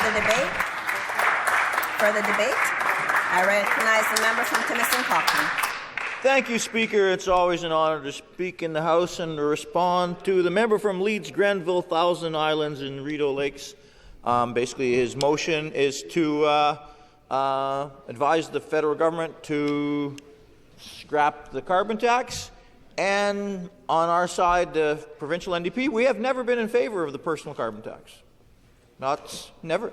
Further debate? I recognize the member from Kinnison Cochrane. Thank you, Speaker. It's always an honor to speak in the House and to respond to the member from Leeds, Grenville, Thousand Islands, and Rideau Lakes. Basically, his motion is to advise the federal government to scrap the carbon tax. And on our side, the provincial NDP, we have never been in favour of the personal carbon tax. Never.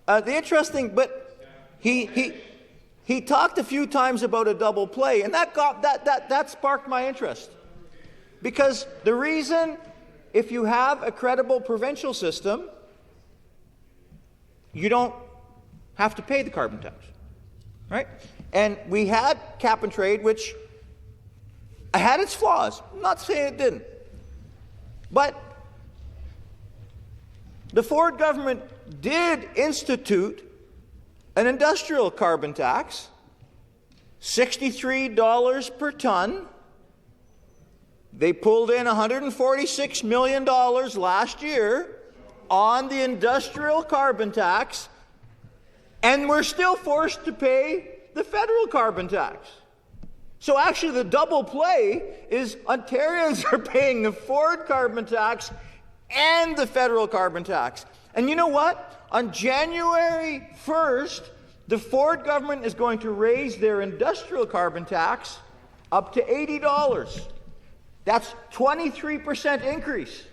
The interesting, but he talked a few times about a double play, and that sparked my interest. Because the reason, if you have a credible provincial system, you don't have to pay the carbon tax, right? And we had cap and trade, which had its flaws. I'm not saying it didn't. But the Ford government did institute an industrial carbon tax, $63 per ton. They pulled in $146 million last year on the industrial carbon tax, and we're still forced to pay the federal carbon tax. So actually the double play is Ontarians are paying the Ford carbon tax and the federal carbon tax. And you know what? On January 1st, the Ford government is going to raise their industrial carbon tax up to $80. That's 23% increase.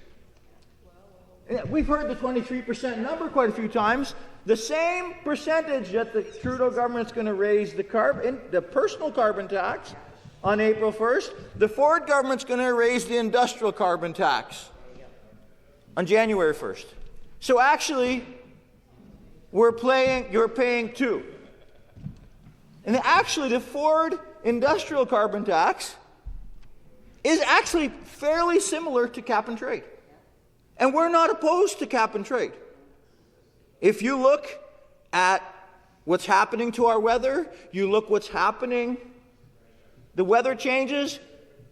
We've heard the 23% number quite a few times. The same percentage that the Trudeau government's going to raise the personal carbon tax on April 1st, the Ford government's going to raise the industrial carbon tax on January 1st. So actually, you're paying two. And actually, the Ford industrial carbon tax is actually fairly similar to cap and trade. And we're not opposed to cap and trade. If you look at what's happening to our weather, you look what's happening, the weather changes,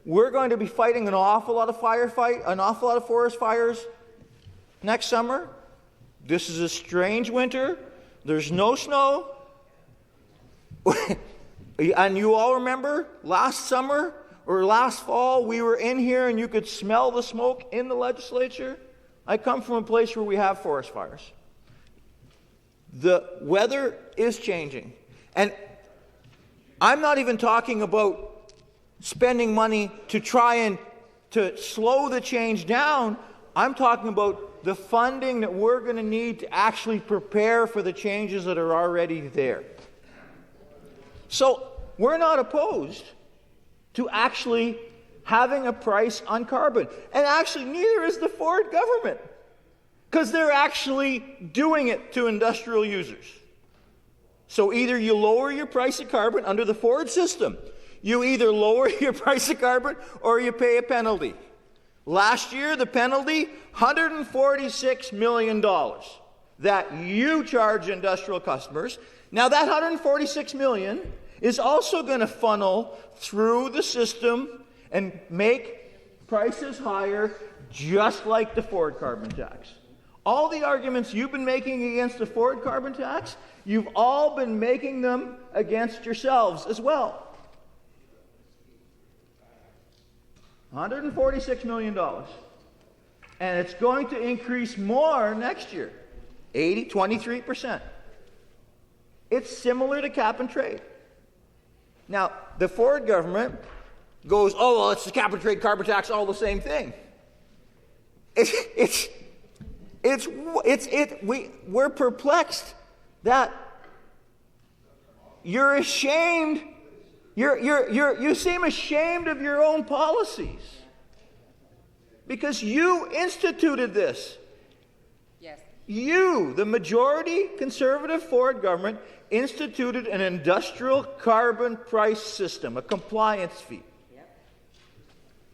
we're going to be fighting an awful lot of forest fires next summer. This is a strange winter. There's no snow. And you all remember last summer or last fall, we were in here and you could smell the smoke in the legislature. I come from a place where we have forest fires. The weather is changing. And I'm not even talking about spending money to try and to slow the change down. I'm talking about the funding that we're going to need to actually prepare for the changes that are already there. So we're not opposed to actually having a price on carbon. And actually, neither is the Ford government, because they're actually doing it to industrial users. So either you lower your price of carbon under the Ford system, you either lower your price of carbon or you pay a penalty. Last year, the penalty, $146 million that you charge industrial customers. Now that $146 million is also going to funnel through the system and make prices higher, just like the Ford carbon tax. All the arguments you've been making against the Ford carbon tax, you've all been making them against yourselves as well. $146 million. And it's going to increase more next year, 23%. It's similar to cap and trade. Now, the Ford government goes, oh, well, it's the cap and trade carbon tax, all the same thing. We're perplexed that you're ashamed. You seem ashamed of your own policies because you instituted this. Yes. You, the majority conservative Ford government, instituted an industrial carbon price system, a compliance fee,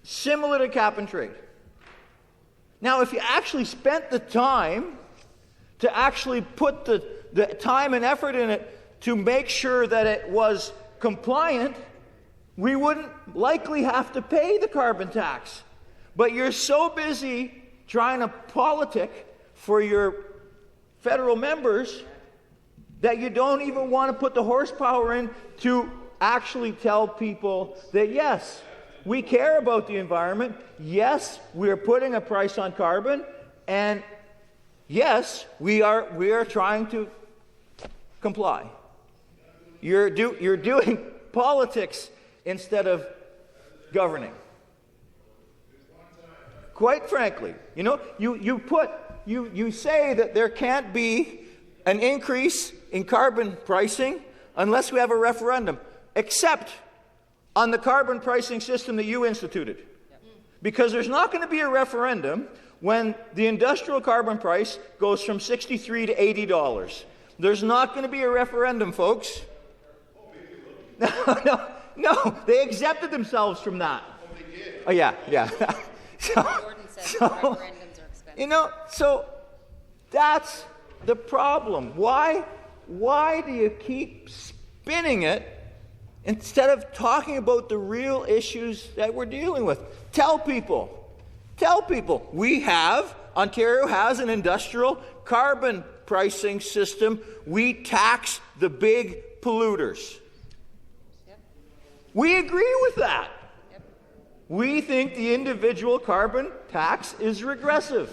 similar to cap and trade. Now, if you actually spent the time to actually put the time and effort in it to make sure that it was compliant, we wouldn't likely have to pay the carbon tax. But you're so busy trying to politic for your federal members that you don't even want to put the horsepower in to actually tell people that, yes, we care about the environment, yes, we are putting a price on carbon, and yes, we are trying to comply. You're doing politics instead of governing. Quite frankly, you say that there can't be an increase in carbon pricing unless we have a referendum, except on the carbon pricing system that you instituted. Because there's not going to be a referendum when the industrial carbon price goes from $63 to $80. There's not going to be a referendum, folks. No, they exempted themselves from that. Oh, yeah. So that's the problem. Why do you keep spinning it instead of talking about the real issues that we're dealing with? Tell people, Ontario has an industrial carbon pricing system. We tax the big polluters. Yep. We agree with that. Yep. We think the individual carbon tax is regressive.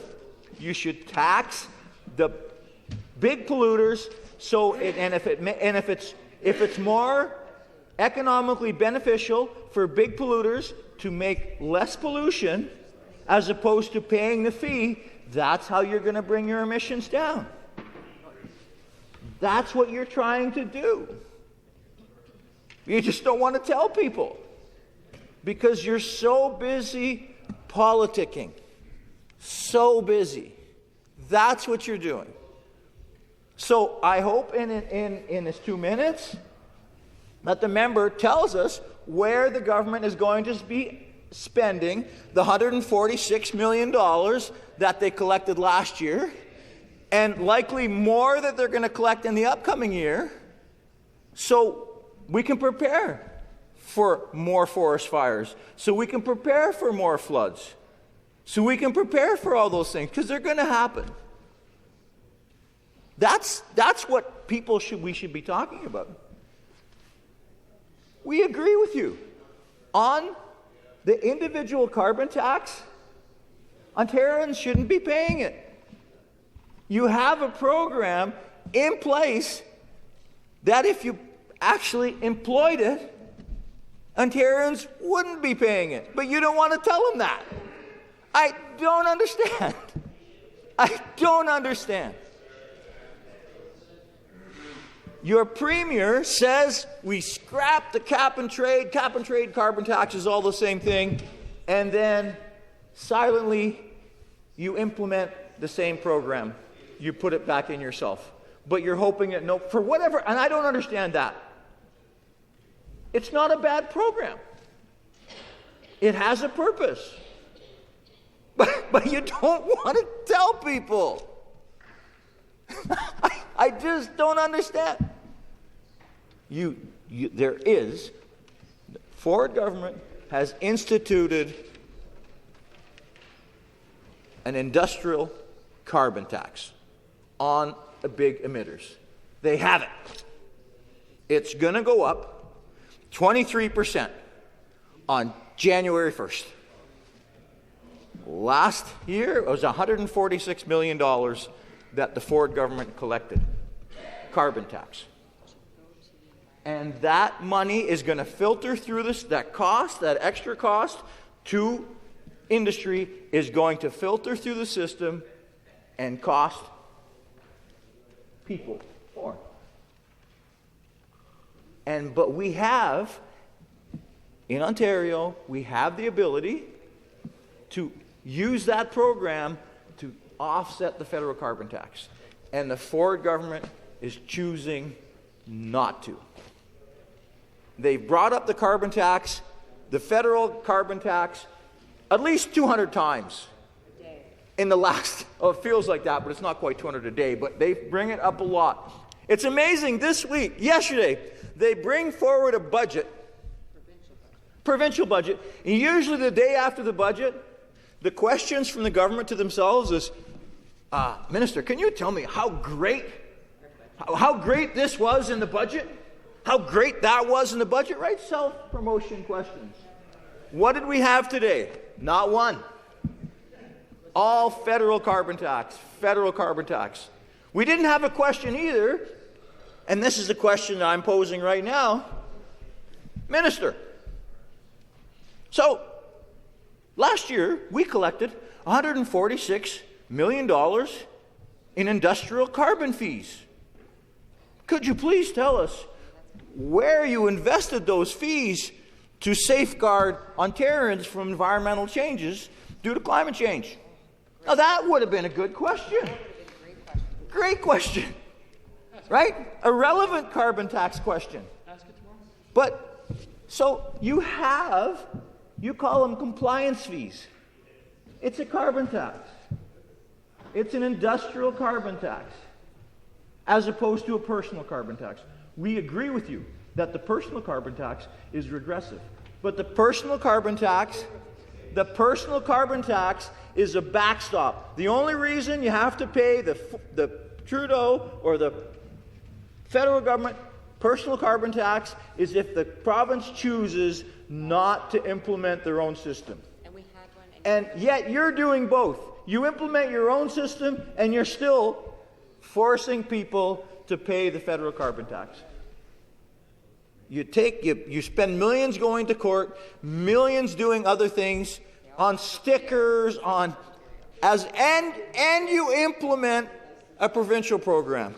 You should tax the big polluters. If it's more economically beneficial for big polluters to make less pollution as opposed to paying the fee, that's how you're going to bring your emissions down. That's what you're trying to do. You just don't want to tell people because you're so busy politicking. So busy. That's what you're doing. So I hope in this 2 minutes that the member tells us where the government is going to be spending the $146 million that they collected last year, and likely more that they're going to collect in the upcoming year, so we can prepare for more forest fires, so we can prepare for more floods, so we can prepare for all those things, because they're going to happen. That's what we should be talking about. We agree with you. On the individual carbon tax, Ontarians shouldn't be paying it. You have a program in place that if you actually employed it, Ontarians wouldn't be paying it. But you don't want to tell them that. I don't understand. Your premier says we scrap the cap and trade carbon tax is all the same thing, and then silently you implement the same program. You put it back in yourself. But you're hoping that for whatever, and I don't understand that. It's not a bad program. It has a purpose. But you don't want to tell people. I just don't understand. The Ford government has instituted an industrial carbon tax on the big emitters. They have it. It's going to go up 23% on January 1st. Last year, it was $146 million that the Ford government collected, carbon tax. And that money is going to filter through that extra cost to industry is going to filter through the system and cost people more. But we have, in Ontario, we have the ability to use that program to offset the federal carbon tax. And the Ford government is choosing not to. They've brought up the carbon tax, the federal carbon tax, at least 200 times in the last, it feels like that, but it's not quite 200 a day, but they bring it up a lot. It's amazing. Yesterday, they bring forward a budget, provincial budget, and usually the day after the budget, the questions from the government to themselves is, Minister, can you tell me how great this was in the budget? How great that was in the budget, right? Self-promotion questions. What did we have today? Not one. All federal carbon tax, federal carbon tax. We didn't have a question either, and this is the question that I'm posing right now. Minister, so last year we collected $146 million in industrial carbon fees. Could you please tell us where you invested those fees to safeguard Ontarians from environmental changes due to climate change? Now that would have been a good question. Great question. Right? A relevant carbon tax question. But, so you call them compliance fees. It's a carbon tax. It's an industrial carbon tax, as opposed to a personal carbon tax. We agree with you that the personal carbon tax is regressive. But the personal carbon tax is a backstop. The only reason you have to pay the Trudeau or the federal government personal carbon tax is if the province chooses not to implement their own system. And yet you're doing both. You implement your own system and you're still forcing people to pay the federal carbon tax. You spend millions going to court, millions doing other things on stickers, and you implement a provincial program.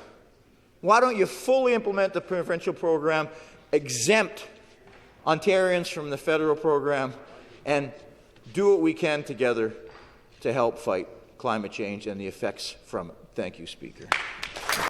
Why don't you fully implement the provincial program, exempt Ontarians from the federal program, and do what we can together to help fight climate change and the effects from it? Thank you, Speaker.